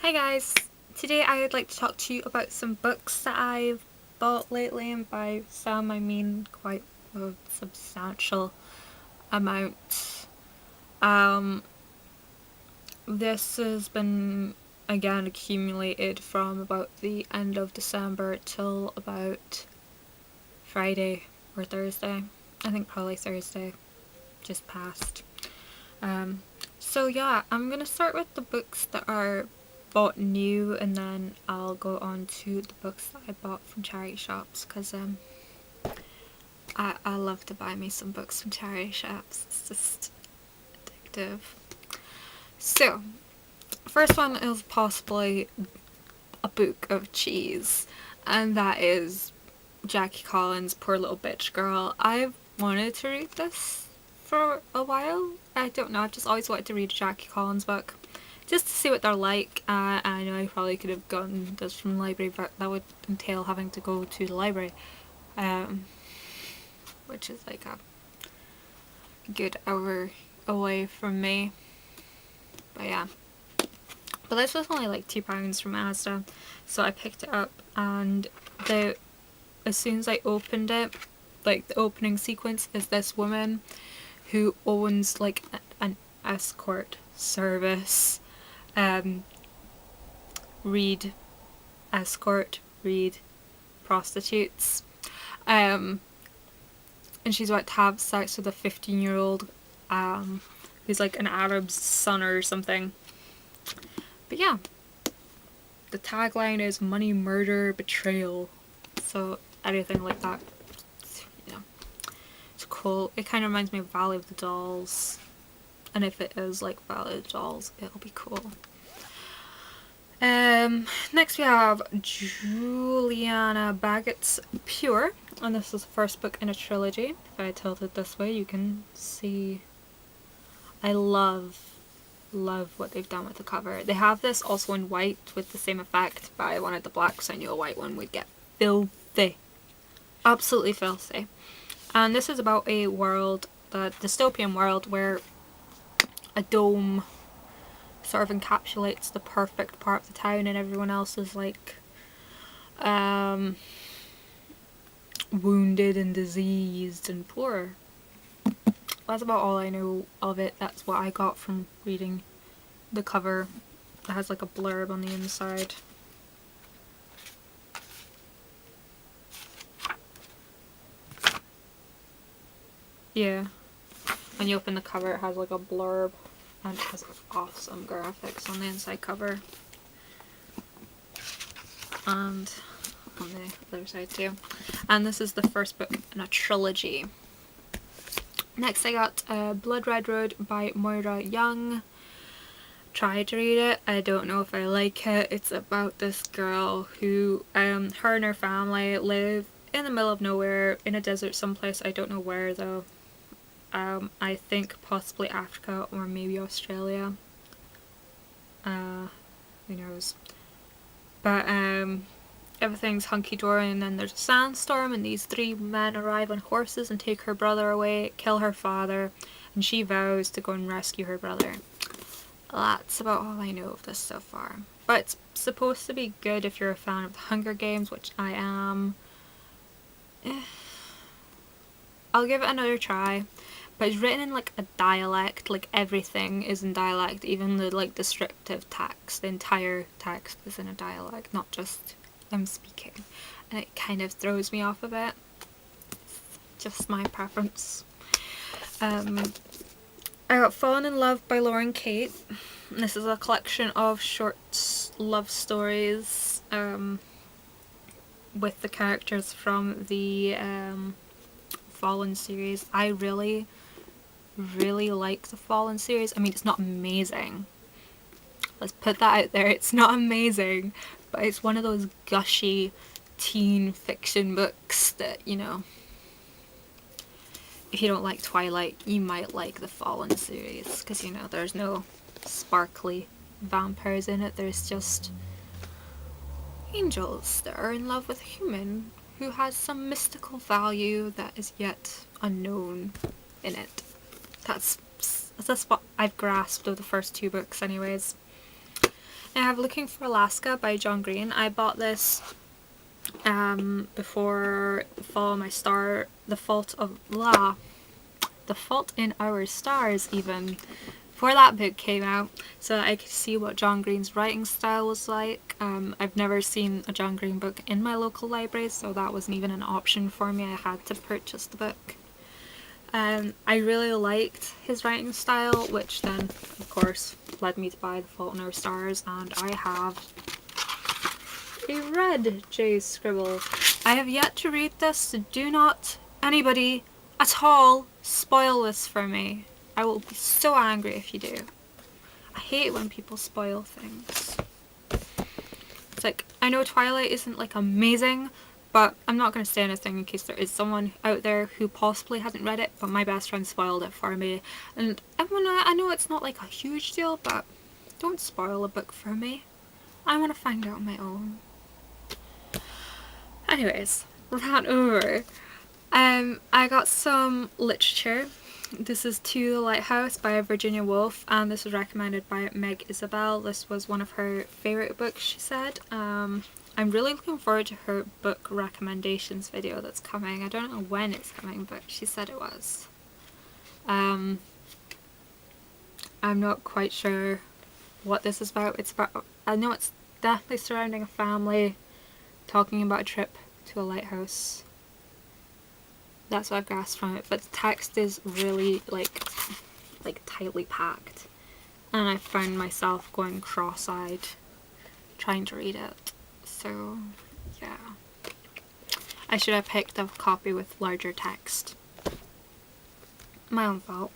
Hi guys! Today I would like to talk to you about some books that I've bought lately, and by some I mean quite a substantial amount. This has been again accumulated from about the end of December till about Friday or Thursday. I think probably Thursday, just passed. So yeah, I'm gonna start with the books that are bought new, and then I'll go on to the books that I bought from charity shops, because I love to buy me some books from charity shops. It's just addictive. So, first one is possibly a book of cheese, and that is Jackie Collins' Poor Little Bitch Girl. I've wanted to read this for a while. I don't know, I've just always wanted to read a Jackie Collins book, just to see what they're like. I know I probably could have gotten this from the library, but that would entail having to go to the library, which is like a good hour away from me. But yeah. But this was only like £2 from Asda, so I picked it up, and as soon as I opened it, like the opening sequence is this woman who owns like an escort service. Read escort, read prostitutes. And she's about to have sex with a 15-year-old who's like an Arab's son or something. But yeah, the tagline is money, murder, betrayal. So anything like that, you know, it's cool. It kind of reminds me of Valley of the Dolls, and if it is like Valley of the Dolls, it'll be cool. Next we have Juliana Baggett's Pure, and this is the first book in a trilogy. If I tilt it this way, you can see. I love what they've done with the cover. They have this also in white with the same effect, but I wanted the black because I knew a white one would get filthy. Absolutely filthy. And this is about a world, the dystopian world, where a dome sort of encapsulates the perfect part of the town, and everyone else is like wounded and diseased and poor. That's about all I know of it. That's what I got from reading the cover. It has like a blurb on the inside. Yeah. When you open the cover, it has like a blurb, and it has awesome graphics on the inside cover. And on the other side too. And this is the first book in a trilogy. Next I got Blood Red Road by Moira Young. Tried to read it. I don't know if I like it. It's about this girl who, her and her family live in the middle of nowhere in a desert someplace. I don't know where though. I think possibly Africa or maybe Australia. Who knows. But everything's hunky-dory, and then there's a sandstorm, and these three men arrive on horses and take her brother away, kill her father, and she vows to go and rescue her brother. That's about all I know of this so far. But it's supposed to be good if you're a fan of the Hunger Games, which I am. I'll give it another try. But it's written in like a dialect, like everything is in dialect, even the like descriptive text, the entire text is in a dialect, not just them speaking. And it kind of throws me off a bit. Just my preference. I got Fallen in Love by Lauren Kate. This is a collection of short love stories with the characters from the Fallen series. I really like the Fallen series. I mean, it's not amazing. Let's put that out there. It's not amazing, but it's one of those gushy teen fiction books that, you know, if you don't like Twilight, you might like the Fallen series, because, you know, there's no sparkly vampires in it. There's just angels that are in love with a human who has some mystical value that is yet unknown in it. That's what I've grasped of the first two books anyways. I have Looking for Alaska by John Green. I bought this before Follow My Star, The Fault in Our Stars even, before that book came out, so that I could see what John Green's writing style was like. I've never seen a John Green book in my local library, so that wasn't even an option for me. I had to purchase the book. I really liked his writing style, which then, of course, led me to buy The Fault in Our Stars, and I have a red J scribble. I have yet to read this, so do not, anybody at all, spoil this for me. I will be so angry if you do. I hate when people spoil things. It's like, I know Twilight isn't like amazing, but I'm not going to say anything in case there is someone out there who possibly hasn't read it, but my best friend spoiled it for me. And I know it's not like a huge deal, but don't spoil a book for me. I want to find out on my own. Anyways, rant over. I got some literature. This is To the Lighthouse by Virginia Woolf, and this was recommended by Meg Isabel. This was one of her favourite books, she said. I'm really looking forward to her book recommendations video that's coming. I don't know when it's coming, but she said it was. I'm not quite sure what this is about. I know it's definitely surrounding a family talking about a trip to a lighthouse. That's what I've grasped from it, but the text is really like tightly packed, and I found myself going cross-eyed trying to read it. So yeah, I should have picked a copy with larger text. My own fault.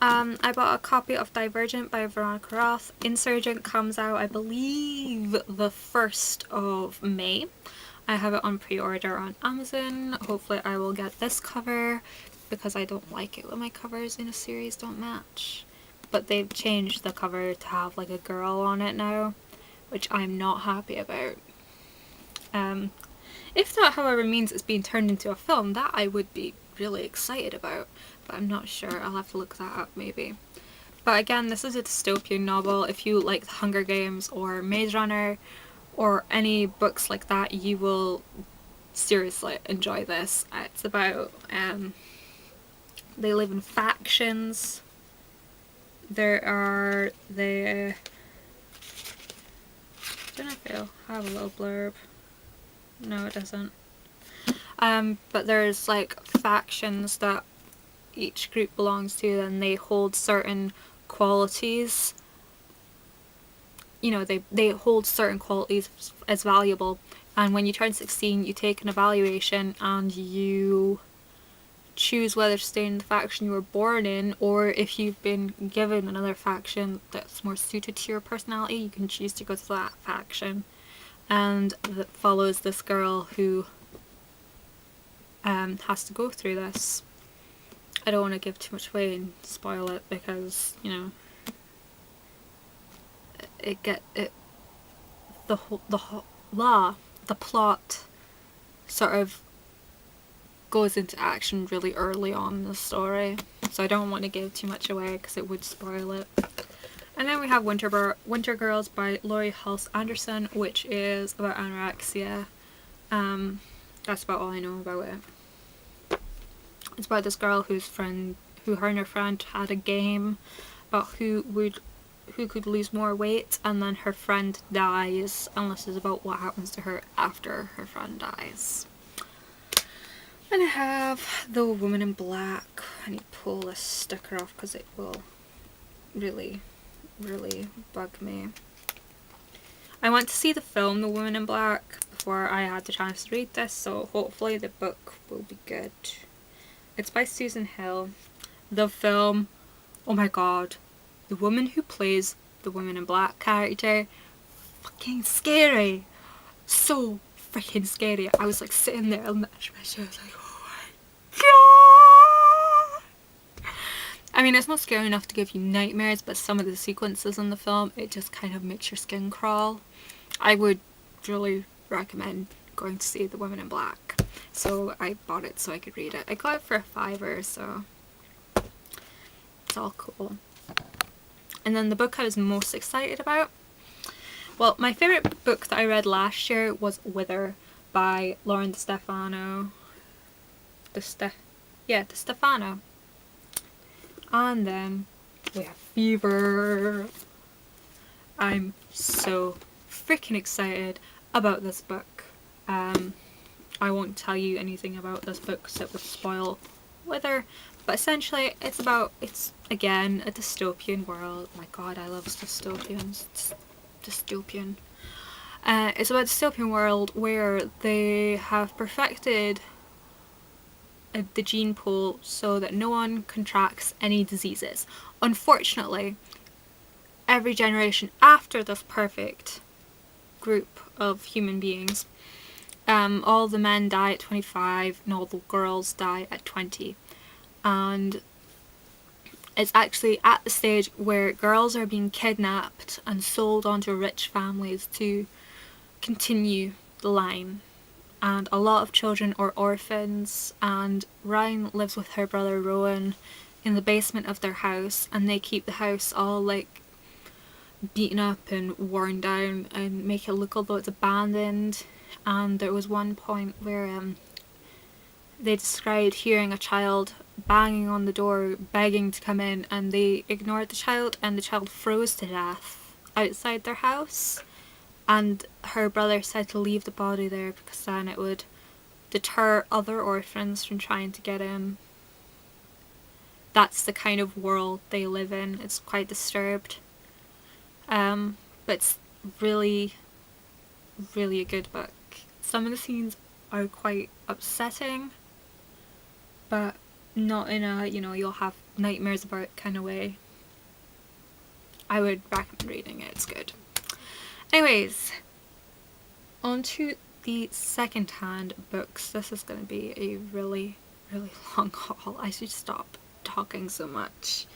I bought a copy of Divergent by Veronica Roth. Insurgent comes out, I believe, the 1st of May. I have it on pre-order on Amazon. Hopefully I will get this cover, because I don't like it when my covers in a series don't match. But they've changed the cover to have like a girl on it now, which I'm not happy about. If that, however, means it's being turned into a film, that I would be really excited about, but I'm not sure. I'll have to look that up maybe. But again, this is a dystopian novel. If you like The Hunger Games or Maze Runner or any books like that, you will seriously enjoy this. It's about, they live in factions. There are the, I don't know if it'll have a little blurb. No, it doesn't. But there's like factions that each group belongs to, and they hold certain qualities. You know, they hold certain qualities as valuable, and when you turn 16 you take an evaluation and you choose whether to stay in the faction you were born in, or if you've been given another faction that's more suited to your personality, you can choose to go to that faction. And that follows this girl who has to go through this. I don't want to give too much away and spoil it, because, you know, the plot sort of goes into action really early on in the story, so I don't want to give too much away because it would spoil it. And then we have Winter Girls by Laurie Halse Anderson, which is about anorexia. That's about all I know about it. It's about this girl who her and her friend had a game about who could lose more weight, and then her friend dies, and this is about what happens to her after her friend dies. And I have The Woman in Black. I need to pull this sticker off because it will really bug me. I went to see the film The Woman in Black before I had the chance to read this, so hopefully the book will be good. It's by Susan Hill. The film, oh my god, the woman who plays the Woman in Black character, fucking scary. So freaking scary. I was like sitting there on the edge of my chair, I was like, oh my god. I mean, it's not scary enough to give you nightmares, but some of the sequences in the film, it just kind of makes your skin crawl. I would really recommend going to see The Woman in Black. So I bought it so I could read it. I got it for $5, so it's all cool. And then the book I was most excited about Well, my favourite book that I read last year was Wither by Lauren DeStefano. DeStefano. And then we have Fever. I'm so freaking excited about this book. I won't tell you anything about this book because it would spoil Wither, but essentially it's again a dystopian world. My god, I love dystopians. It's dystopian. It's about a dystopian world where they have perfected the gene pool so that no one contracts any diseases. Unfortunately, every generation after this perfect group of human beings, all the men die at 25 and all the girls die at 20. And it's actually at the stage where girls are being kidnapped and sold onto rich families to continue the line. And a lot of children are orphans, and Ryan lives with her brother Rowan in the basement of their house, and they keep the house all like beaten up and worn down and make it look although it's abandoned. And there was one point where they described hearing a child banging on the door begging to come in, and they ignored the child and the child froze to death outside their house. And her brother said to leave the body there because then it would deter other orphans from trying to get in. That's the kind of world they live in. It's quite disturbed. But it's really, really a good book. Some of the scenes are quite upsetting, but not in a, you'll have nightmares about it kind of way. I would recommend reading it. It's good. Anyways, on to the second-hand books. This is going to be a really, really long haul. I should stop talking so much.